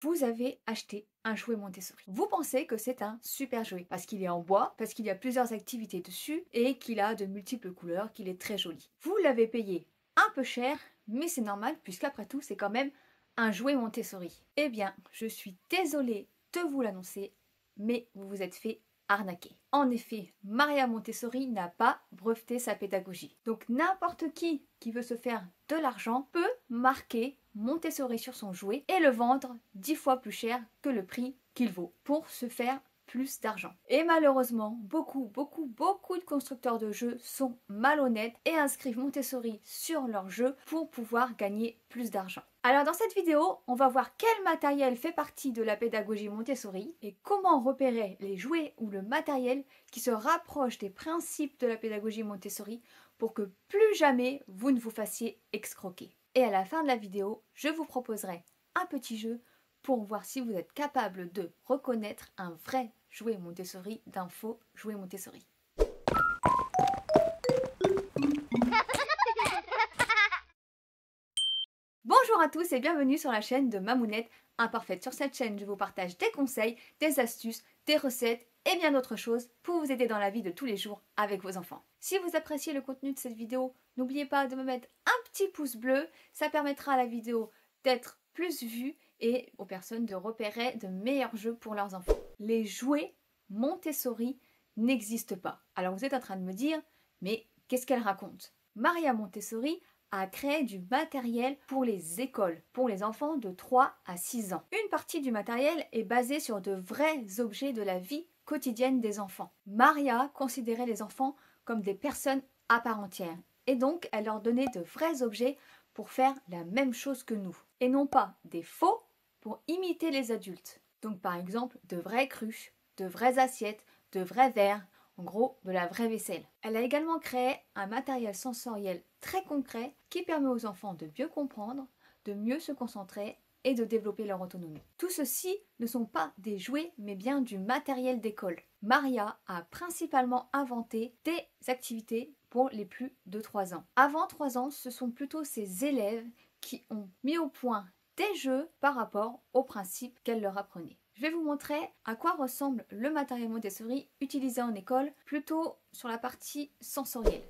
Vous avez acheté un jouet Montessori. Vous pensez que c'est un super jouet parce qu'il est en bois, parce qu'il y a plusieurs activités dessus et qu'il a de multiples couleurs, qu'il est très joli. Vous l'avez payé un peu cher, mais c'est normal puisqu'après tout c'est quand même un jouet Montessori. Eh bien, je suis désolée de vous l'annoncer, mais vous vous êtes fait arnaquer. En effet, Maria Montessori n'a pas breveté sa pédagogie. Donc n'importe qui veut se faire de l'argent peut marquer Montessori sur son jouet et le vendre 10 fois plus cher que le prix qu'il vaut pour se faire plus d'argent. Et malheureusement, beaucoup de constructeurs de jeux sont malhonnêtes et inscrivent Montessori sur leur jeu pour pouvoir gagner plus d'argent. Alors dans cette vidéo, on va voir quel matériel fait partie de la pédagogie Montessori et comment repérer les jouets ou le matériel qui se rapproche des principes de la pédagogie Montessori pour que plus jamais vous ne vous fassiez escroquer. Et à la fin de la vidéo, je vous proposerai un petit jeu pour voir si vous êtes capable de reconnaître un vrai jouet Montessori d'un faux jouet Montessori. Bonjour à tous et bienvenue sur la chaîne de Mamounette Imparfaite. Sur cette chaîne, je vous partage des conseils, des astuces, des recettes et bien d'autres choses pour vous aider dans la vie de tous les jours avec vos enfants. Si vous appréciez le contenu de cette vidéo, n'oubliez pas de me mettre un petit pouce bleu, ça permettra à la vidéo d'être plus vue et aux personnes de repérer de meilleurs jeux pour leurs enfants. Les jouets Montessori n'existent pas. Alors vous êtes en train de me dire, mais qu'est-ce qu'elle raconte? Maria Montessori a créé du matériel pour les écoles, pour les enfants de 3 à 6 ans. Une partie du matériel est basée sur de vrais objets de la vie quotidienne des enfants. Maria considérait les enfants comme des personnes à part entière et donc elle leur donnait de vrais objets pour faire la même chose que nous et non pas des faux pour imiter les adultes. Donc par exemple de vraies cruches, de vraies assiettes, de vrais verres, en gros de la vraie vaisselle. Elle a également créé un matériel sensoriel très concret qui permet aux enfants de mieux comprendre, de mieux se concentrer et de développer leur autonomie. Tout ceci ne sont pas des jouets mais bien du matériel d'école. Maria a principalement inventé des activités pour les plus de 3 ans. Avant 3 ans, ce sont plutôt ses élèves qui ont mis au point des jeux par rapport aux principes qu'elle leur apprenait. Je vais vous montrer à quoi ressemble le matériel Montessori utilisé en école, plutôt sur la partie sensorielle.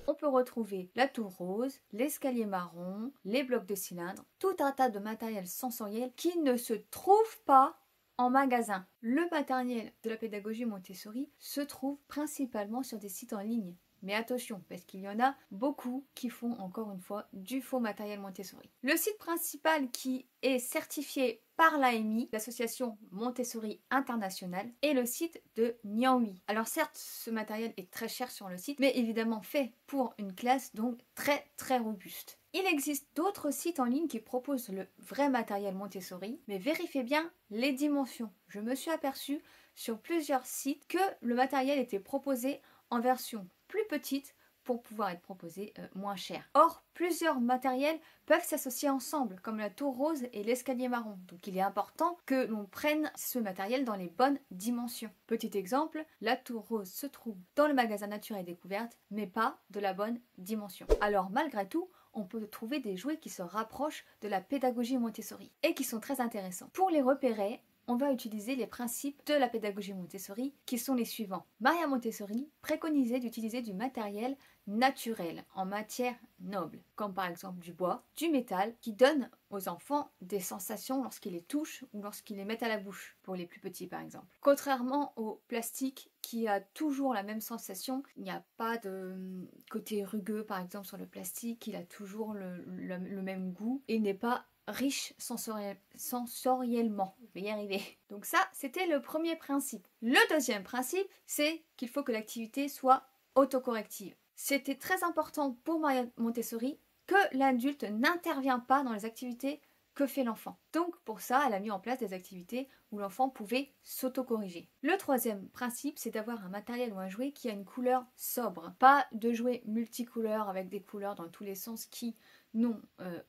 On peut retrouver la tour rose, l'escalier marron, les blocs de cylindre, tout un tas de matériel sensoriel qui ne se trouve pas en magasin. Le matériel de la pédagogie Montessori se trouve principalement sur des sites en ligne. Mais attention, parce qu'il y en a beaucoup qui font encore une fois du faux matériel Montessori. Le site principal qui est certifié par l'AMI, l'association Montessori Internationale, est le site de Nianhui. Alors certes, ce matériel est très cher sur le site, mais évidemment fait pour une classe, donc très robuste. Il existe d'autres sites en ligne qui proposent le vrai matériel Montessori, mais vérifiez bien les dimensions. Je me suis aperçue sur plusieurs sites que le matériel était proposé en version plus petite pour pouvoir être proposé moins cher. Or, plusieurs matériels peuvent s'associer ensemble, comme la tour rose et l'escalier marron. Donc il est important que l'on prenne ce matériel dans les bonnes dimensions. Petit exemple, la tour rose se trouve dans le magasin Nature et Découverte, mais pas de la bonne dimension. Alors malgré tout, on peut trouver des jouets qui se rapprochent de la pédagogie Montessori et qui sont très intéressants. Pour les repérer, on va utiliser les principes de la pédagogie Montessori qui sont les suivants. Maria Montessori préconisait d'utiliser du matériel naturel en matière noble, comme par exemple du bois, du métal, qui donne aux enfants des sensations lorsqu'ils les touchent ou lorsqu'ils les mettent à la bouche, pour les plus petits par exemple. Contrairement au plastique qui a toujours la même sensation, il n'y a pas de côté rugueux par exemple sur le plastique, il a toujours le même goût et n'est pas riche sensoriellement. Je vais y arriver. Donc ça, c'était le premier principe. Le deuxième principe, c'est qu'il faut que l'activité soit autocorrective. C'était très important pour Maria Montessori que l'adulte n'intervient pas dans les activités que fait l'enfant. Donc pour ça, elle a mis en place des activités où l'enfant pouvait s'autocorriger. Le troisième principe, c'est d'avoir un matériel ou un jouet qui a une couleur sobre. Pas de jouets multicouleurs avec des couleurs dans tous les sens qui n'ont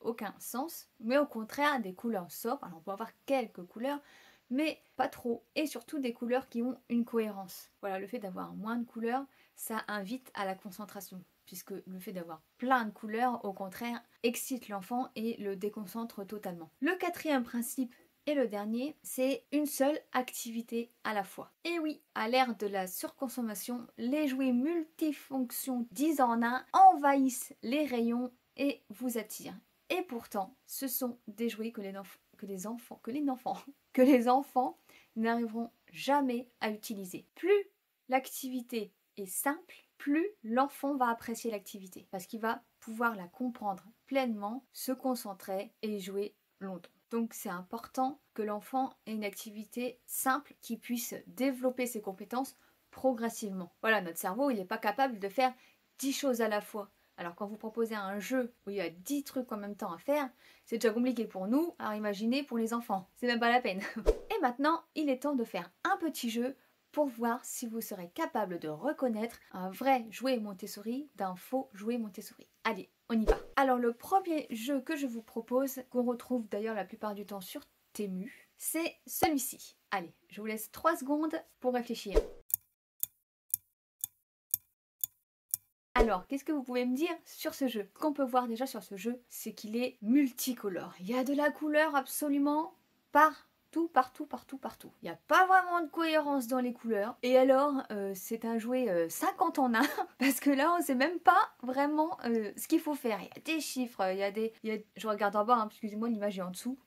aucun sens, mais au contraire des couleurs sobres. Alors on peut avoir quelques couleurs, mais pas trop. Et surtout des couleurs qui ont une cohérence. Voilà, le fait d'avoir moins de couleurs, ça invite à la concentration, puisque le fait d'avoir plein de couleurs, au contraire, excite l'enfant et le déconcentre totalement. Le quatrième principe et le dernier, c'est une seule activité à la fois. Et oui, à l'ère de la surconsommation, les jouets multifonctions 10 en 1 envahissent les rayons et vous attirent. Et pourtant, ce sont des jouets que les enfants n'arriveront jamais à utiliser. Plus l'activité est simple, plus l'enfant va apprécier l'activité parce qu'il va pouvoir la comprendre pleinement, se concentrer et jouer longtemps. Donc c'est important que l'enfant ait une activité simple qui puisse développer ses compétences progressivement. Voilà, notre cerveau, il n'est pas capable de faire 10 choses à la fois. Alors quand vous proposez un jeu où il y a 10 trucs en même temps à faire, c'est déjà compliqué pour nous, alors imaginez pour les enfants, c'est même pas la peine. Et maintenant, il est temps de faire un petit jeu pour voir si vous serez capable de reconnaître un vrai jouet Montessori d'un faux jouet Montessori. Allez, on y va. Alors le premier jeu que je vous propose, qu'on retrouve d'ailleurs la plupart du temps sur Temu, c'est celui-ci. Allez, je vous laisse 3 secondes pour réfléchir. Alors, qu'est-ce que vous pouvez me dire sur ce jeu? Ce qu'on peut voir déjà sur ce jeu, c'est qu'il est multicolore. Il y a de la couleur absolument partout. Il n'y a pas vraiment de cohérence dans les couleurs. Et alors, c'est un jouet 50 en 1, parce que là, on ne sait même pas vraiment ce qu'il faut faire. Il y a des chiffres, je regarde en bas, hein, excusez-moi, l'image est en dessous.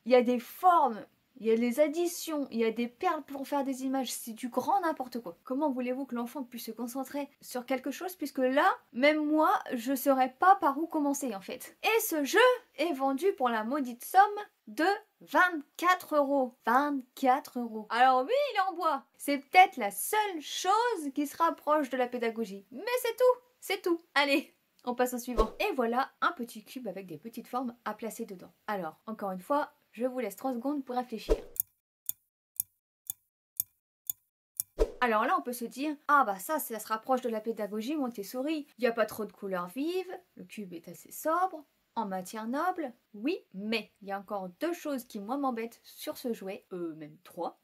Il y a des formes. Il y a des additions, il y a des perles pour faire des images, c'est du grand n'importe quoi. Comment voulez-vous que l'enfant puisse se concentrer sur quelque chose puisque là, même moi, je ne saurais pas par où commencer en fait. Et ce jeu est vendu pour la maudite somme de 24 euros. 24 euros. Alors oui, il est en bois. C'est peut-être la seule chose qui se rapproche de la pédagogie. Mais c'est tout. Allez, on passe au suivant. Et voilà un petit cube avec des petites formes à placer dedans. Alors, encore une fois, je vous laisse 3 secondes pour réfléchir. Alors là, on peut se dire, ah bah ça se rapproche de la pédagogie Montessori. Il n'y a pas trop de couleurs vives, le cube est assez sobre, en matière noble. Oui, mais il y a encore 2 choses qui moi m'embêtent sur ce jouet, même 3.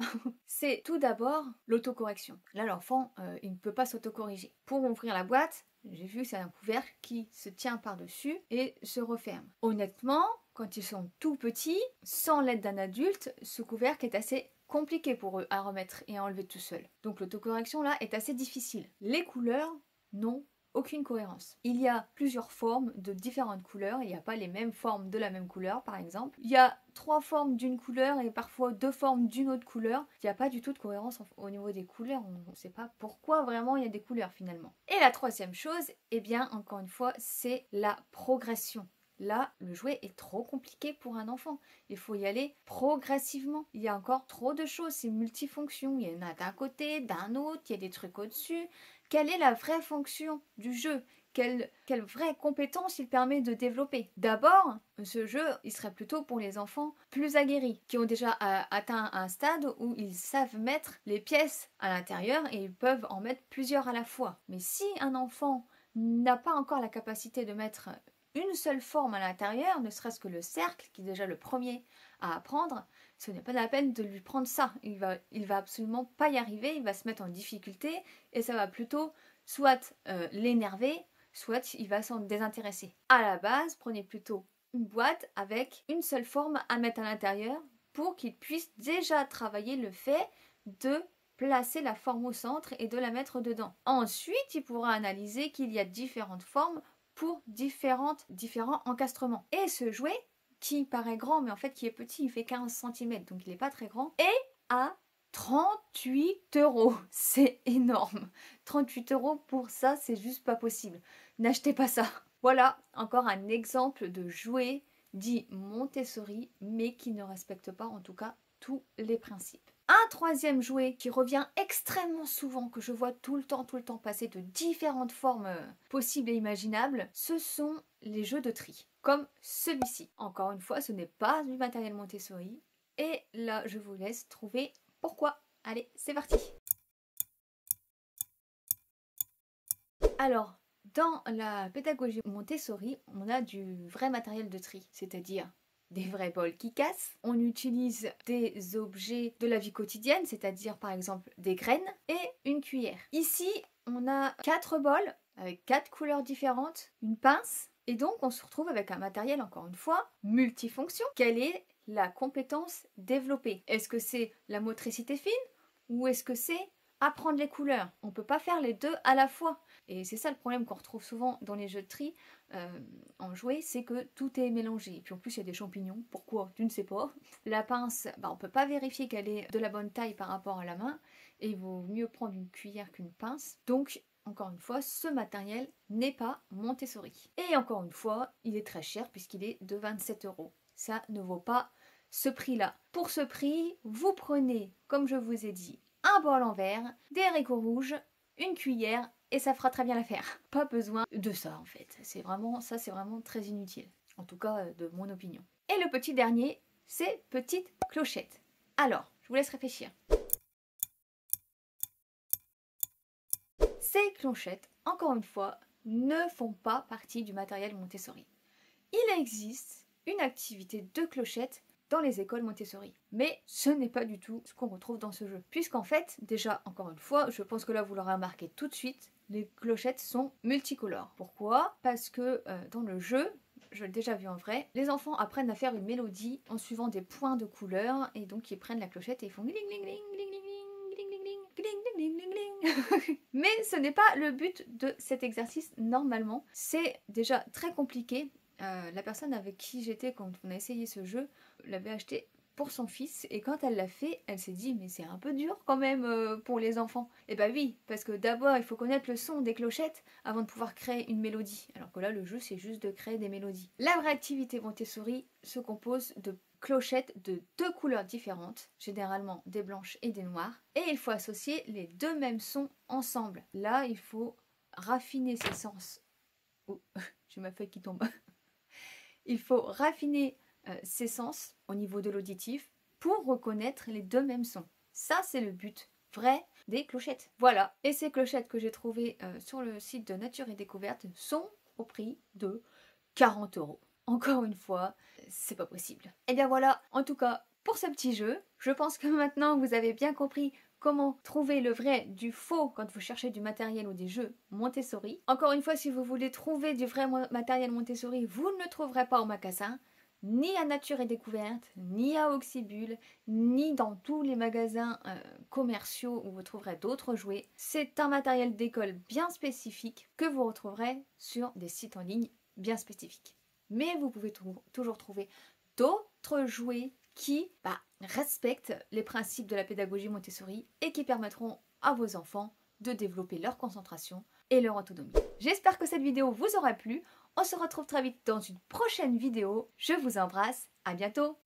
C'est tout d'abord l'autocorrection. Là, l'enfant, il ne peut pas s'autocorriger. Pour ouvrir la boîte, j'ai vu c'est un couvercle qui se tient par-dessus et se referme. Honnêtement, quand ils sont tout petits, sans l'aide d'un adulte, ce couvercle est assez compliqué pour eux à remettre et à enlever tout seul. Donc l'autocorrection là est assez difficile. Les couleurs n'ont aucune cohérence. Il y a plusieurs formes de différentes couleurs, il n'y a pas les mêmes formes de la même couleur par exemple. Il y a 3 formes d'une couleur et parfois 2 formes d'une autre couleur. Il n'y a pas du tout de cohérence au niveau des couleurs, on ne sait pas pourquoi vraiment il y a des couleurs finalement. Et la troisième chose, eh bien encore une fois, c'est la progression. Là, le jouet est trop compliqué pour un enfant. Il faut y aller progressivement. Il y a encore trop de choses, c'est multifonction. Il y en a d'un côté, d'un autre, il y a des trucs au-dessus. Quelle est la vraie fonction du jeu ? Quelle vraie compétence il permet de développer? D'abord, ce jeu, il serait plutôt pour les enfants plus aguerris, qui ont déjà atteint un stade où ils savent mettre les pièces à l'intérieur et ils peuvent en mettre plusieurs à la fois. Mais si un enfant n'a pas encore la capacité de mettre une seule forme à l'intérieur, ne serait-ce que le cercle, qui est déjà le premier à apprendre, ce n'est pas la peine de lui prendre ça. Il va absolument pas y arriver, il va se mettre en difficulté et ça va plutôt soit l'énerver, soit il va s'en désintéresser. À la base, prenez plutôt une boîte avec une seule forme à mettre à l'intérieur pour qu'il puisse déjà travailler le fait de placer la forme au centre et de la mettre dedans. Ensuite, il pourra analyser qu'il y a différentes formes pour différents encastrements. Et ce jouet, qui paraît grand, mais en fait qui est petit, il fait 15 cm, donc il n'est pas très grand, est à 38 euros. C'est énorme. 38 euros pour ça, c'est juste pas possible. N'achetez pas ça. Voilà, encore un exemple de jouet dit Montessori, mais qui ne respecte pas en tout cas tous les principes. Un troisième jouet qui revient extrêmement souvent, que je vois tout le temps passer de différentes formes possibles et imaginables, ce sont les jeux de tri, comme celui-ci. Encore une fois, ce n'est pas du matériel Montessori, et là je vous laisse trouver pourquoi. Allez, c'est parti! Alors, dans la pédagogie Montessori, on a du vrai matériel de tri, c'est-à-dire des vrais bols qui cassent. On utilise des objets de la vie quotidienne, c'est-à-dire par exemple des graines et une cuillère. Ici, on a 4 bols avec 4 couleurs différentes, une pince, et donc on se retrouve avec un matériel, encore une fois, multifonction. Quelle est la compétence développée? Est-ce que c'est la motricité fine ou est-ce que c'est apprendre les couleurs? On ne peut pas faire les deux à la fois. Et c'est ça le problème qu'on retrouve souvent dans les jeux de tri en jouets, c'est que tout est mélangé. Et puis en plus, il y a des champignons. Pourquoi? Tu ne sais pas. La pince, on ne peut pas vérifier qu'elle est de la bonne taille par rapport à la main. Et il vaut mieux prendre une cuillère qu'une pince. Donc, encore une fois, ce matériel n'est pas Montessori. Et encore une fois, il est très cher puisqu'il est de 27 €. Ça ne vaut pas ce prix-là. Pour ce prix, vous prenez, comme je vous ai dit, un bol en verre, des haricots rouges, une cuillère et ça fera très bien l'affaire. Pas besoin de ça en fait. C'est vraiment très inutile. En tout cas, de mon opinion. Et le petit dernier, c'est petite clochette. Alors, je vous laisse réfléchir. Ces clochettes, encore une fois, ne font pas partie du matériel Montessori. Il existe une activité de clochette dans les écoles Montessori. Mais ce n'est pas du tout ce qu'on retrouve dans ce jeu. Puisqu'en fait, déjà, encore une fois, je pense que là vous l'aurez remarqué tout de suite, les clochettes sont multicolores. Pourquoi? Parce que dans le jeu, je l'ai déjà vu en vrai, les enfants apprennent à faire une mélodie en suivant des points de couleur et donc ils prennent la clochette et ils font gling gling gling gling gling mais ce n'est pas le but de cet exercice normalement. C'est déjà très compliqué. La personne avec qui j'étais quand on a essayé ce jeu l'avait acheté pour son fils et quand elle l'a fait, elle s'est dit mais c'est un peu dur quand même pour les enfants. Et bah oui, parce que d'abord il faut connaître le son des clochettes avant de pouvoir créer une mélodie. Alors que là le jeu c'est juste de créer des mélodies. La vraie activité Montessori se compose de clochettes de 2 couleurs différentes, généralement des blanches et des noires, et il faut associer les 2 mêmes sons ensemble. Là il faut raffiner ses sens. Oh, j'ai ma feuille qui tombe. Il faut raffiner ses sens au niveau de l'auditif pour reconnaître les 2 mêmes sons. Ça, c'est le but vrai des clochettes. Voilà. Et ces clochettes que j'ai trouvées sur le site de Nature et Découverte sont au prix de 40 €. Encore une fois, c'est pas possible. Et bien voilà, en tout cas, pour ce petit jeu, je pense que maintenant vous avez bien compris comment trouver le vrai du faux quand vous cherchez du matériel ou des jeux Montessori. Encore une fois, si vous voulez trouver du vrai matériel Montessori, vous ne le trouverez pas au magasin, ni à Nature et Découverte, ni à Oxybul, ni dans tous les magasins commerciaux où vous trouverez d'autres jouets. C'est un matériel d'école bien spécifique que vous retrouverez sur des sites en ligne bien spécifiques. Mais vous pouvez toujours trouver d'autres jouets qui respectent les principes de la pédagogie Montessori et qui permettront à vos enfants de développer leur concentration et leur autonomie. J'espère que cette vidéo vous aura plu. On se retrouve très vite dans une prochaine vidéo. Je vous embrasse. À bientôt.